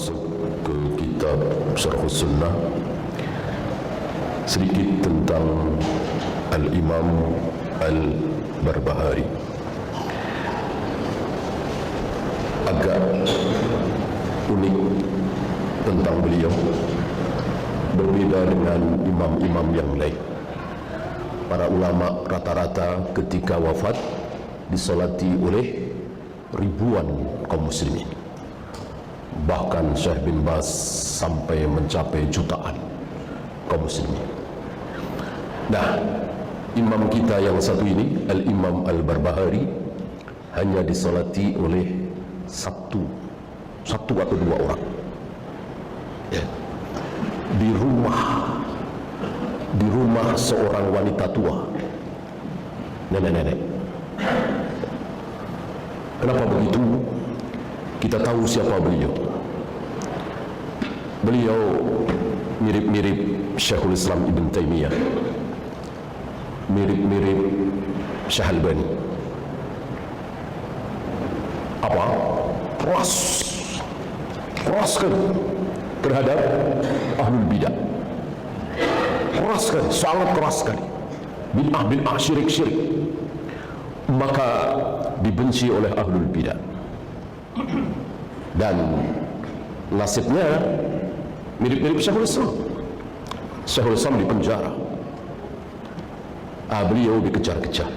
masuk ke kitab Syarh Sunnah, sedikit tentang Al-Imam Al-Barbahari. Agak unik tentang beliau, berbeda dengan imam-imam yang lain. Para ulama rata-rata ketika wafat disolati oleh ribuan kaum muslimin. Bahkan Syekh bin Baz sampai mencapai jutaan kaum muslimin. Nah, imam kita yang satu ini, Al-Imam Al-Barbahari, hanya disolati oleh satu atau dua orang, ya. Di rumah seorang wanita tua, nenek-nenek. Kenapa begitu? Kita tahu siapa beliau. Beliau mirip-mirip Syekhul Islam Ibn Taimiyah, mirip-mirip Syekh Albani. Apa? Keras kan terhadap ahlul bidah. Keras kan, sangat keras sekali. Bid'ah, syirik. Maka dibenci oleh ahlul bidah. Dan nasibnya mirip-mirip Syekhul Islam. Syekhul Islam di penjara. Beliau dikejar-kejar.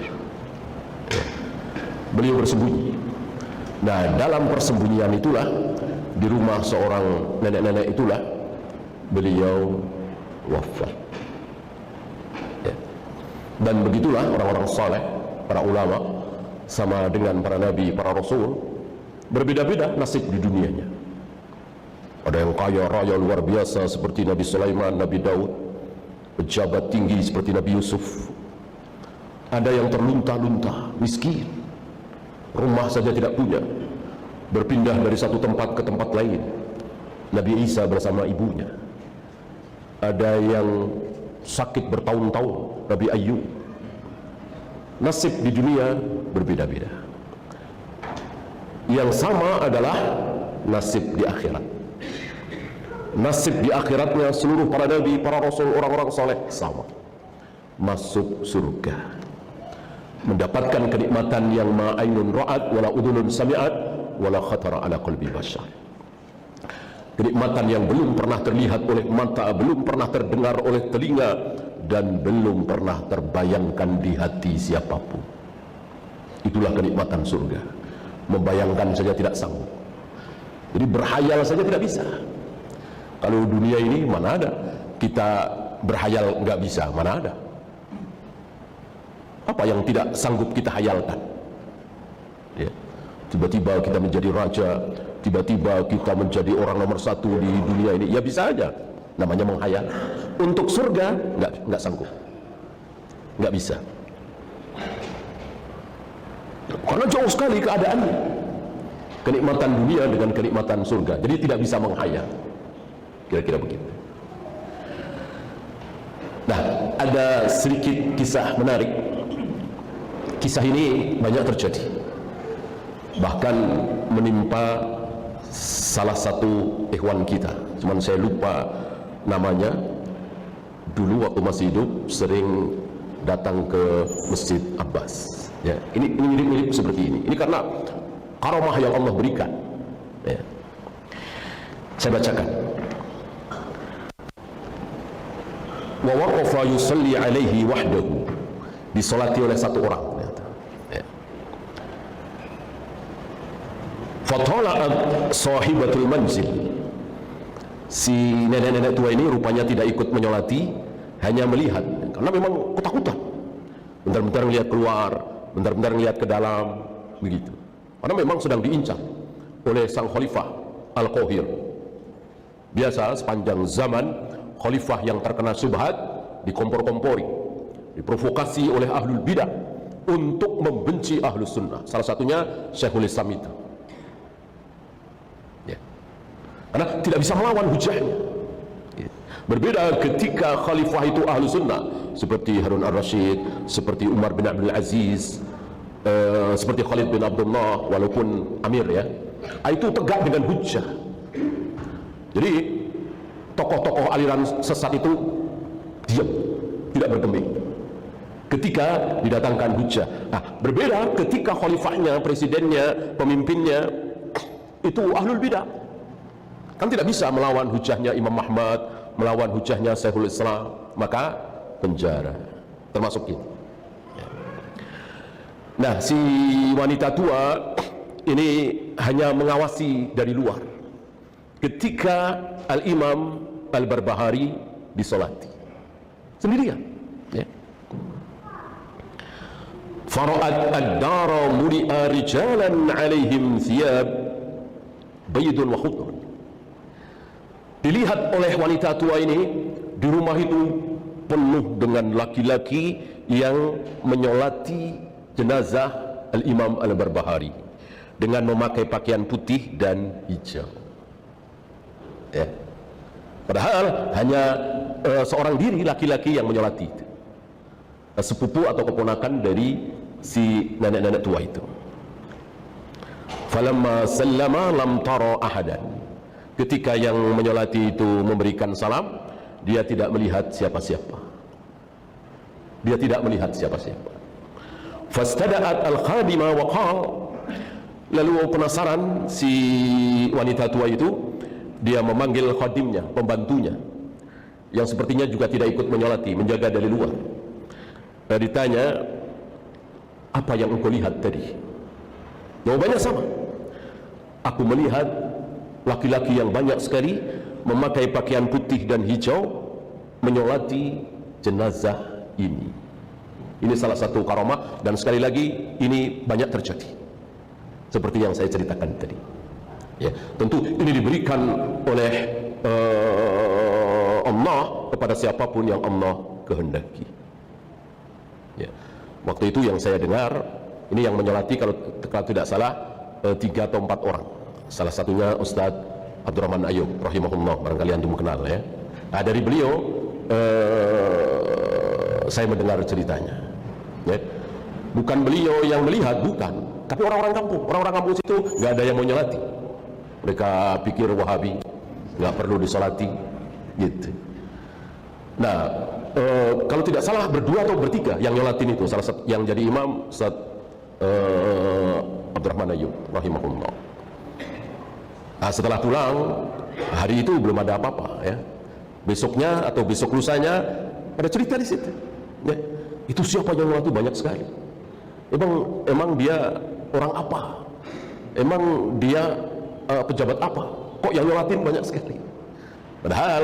Beliau bersembunyi. Nah, dalam persembunyian itulah, di rumah seorang nenek-nenek itulah, beliau wafat. Ya. Dan begitulah orang-orang saleh, para ulama, sama dengan para nabi, para rasul, berbeda-beda nasib di dunianya. Ada yang kaya raya luar biasa seperti Nabi Sulaiman, Nabi Daud, pejabat tinggi seperti Nabi Yusuf. Ada yang terlunta-lunta, miskin, rumah saja tidak punya, berpindah dari satu tempat ke tempat lain. Nabi Isa bersama ibunya. Ada yang sakit bertahun-tahun, Nabi Ayyub. Nasib di dunia berbeda-beda. Yang sama adalah nasib di akhirat. Nasib di akhiratnya seluruh para nabi, para rasul, orang-orang saleh sama. Masuk surga, mendapatkan kenikmatan yang ma ainun ra'at wala udhunun sami'at wala khatara ala qalbi bashar. Kenikmatan yang belum pernah terlihat oleh mata, belum pernah terdengar oleh telinga, dan belum pernah terbayangkan di hati siapapun. Itulah kenikmatan surga. Membayangkan saja tidak sanggup. Jadi berhayal saja tidak bisa. Kalau dunia ini mana ada kita berhayal nggak bisa, mana ada. Apa yang tidak sanggup kita hayalkan? Ya. Tiba-tiba kita menjadi raja, tiba-tiba kita menjadi orang nomor satu di dunia ini, ya bisa aja. Namanya menghayal. Untuk surga nggak sanggup, nggak bisa. Karena jauh sekali keadaannya, kenikmatan dunia dengan kenikmatan surga. Jadi tidak bisa menghayal. Kira-kira begitu. Nah, ada sedikit kisah menarik. Kisah ini banyak terjadi, bahkan menimpa salah satu ikhwan kita. Cuman saya lupa namanya. Dulu waktu masih hidup sering datang ke Masjid Abbas. Ya, ini mirip-mirip seperti ini. Ini karena karamah yang Allah berikan. Ya. Saya bacakan. Wa waqafa yusalli alaihi wahdahu. Disolati oleh satu orang. Ya. Fatala'at sahibatul manzil. Si nenek-nenek tua ini rupanya tidak ikut menyolati, hanya melihat, karena memang ketakutan. Bentar-bentar melihat keluar, bentar-bentar melihat ke dalam, begitu. Karena memang sedang diincar oleh sang khalifah Al-Qahir. Biasa sepanjang zaman, khalifah yang terkena syubhat dikompor-kompori, diprovokasi oleh ahlul bidah untuk membenci ahlus sunnah. Salah satunya Syekhul Islam itu. Ya. Karena tidak bisa melawan hujahnya. Ya. Berbeda ketika khalifah itu ahlu sunnah, seperti Harun al-Rashid, seperti Umar bin Abdul Aziz, seperti Khalid bin Abdullah, walaupun Amir ya, itu tegak dengan hujah. Jadi tokoh-tokoh aliran sesat itu diam, tidak bergeming ketika didatangkan hujah. Nah, berbeda ketika khalifahnya, presidennya, pemimpinnya itu ahlul bidah, kan tidak bisa melawan hujahnya Imam Ahmad, melawan hujahnya Syekhul Islam, maka penjara, termasuk ini. Nah, si wanita tua ini hanya mengawasi dari luar ketika Al-Imam Al-Barbahari disolati sendirian, ya. Fara'at ad-dara muli'a rijalan 'alaihim thiyab baydun wa khudrun. Dilihat oleh wanita tua ini, di rumah itu penuh dengan laki-laki yang menyolati jenazah Al-Imam Al-Barbahari dengan memakai pakaian putih dan hijau, ya. Padahal hanya seorang diri laki-laki yang menyolati, sepupu atau keponakan dari si nenek-nenek tua itu. Falamma sallama lam tara ahadan. Ketika yang menyolati itu memberikan salam, dia tidak melihat siapa-siapa. Dia tidak melihat siapa-siapa. Fastada'at al-khadima wa qala. Lalu penasaran si wanita tua itu, dia memanggil khadimnya, pembantunya, yang sepertinya juga tidak ikut menyolati, menjaga dari luar. Ditanya, apa yang engkau lihat tadi? Jawabannya sama. Aku melihat laki-laki yang banyak sekali memakai pakaian putih dan hijau menyolati jenazah ini. Ini salah satu karamah, dan sekali lagi ini banyak terjadi seperti yang saya ceritakan tadi, ya. Tentu ini diberikan oleh Allah kepada siapapun yang Allah kehendaki, ya. Waktu itu yang saya dengar, ini yang menyolati kalau tidak salah 3 atau 4 orang. Salah satunya Ustadz Abdurrahman Ayub rahimahullah, barangkali antum kenal, ya. Nah, dari beliau saya mendengar ceritanya, ya. Bukan beliau yang melihat, bukan, tapi orang-orang kampung situ nggak ada yang mau nyolati. Mereka pikir Wahabi nggak perlu disolati, gitu. Nah, kalau tidak salah berdua atau bertiga yang nyolatin itu, salah satu yang jadi imam Ustaz Abdurrahman Ayub rahimahullah. Nah, setelah pulang hari itu belum ada apa-apa, ya. Besoknya atau besok lusanya ada cerita di situ, ya. Itu siapa yang nyolati? Banyak sekali. Emang dia orang apa? Emang dia pejabat apa? Kok yang nyolatin banyak sekali? Padahal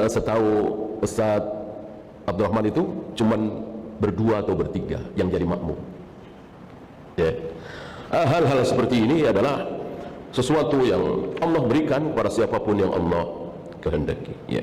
setahu Ustaz Abdurrahman itu cuman berdua atau bertiga yang jadi makmum, ya. Hal-hal seperti ini adalah sesuatu yang Allah berikan kepada siapapun yang Allah kehendaki, ya.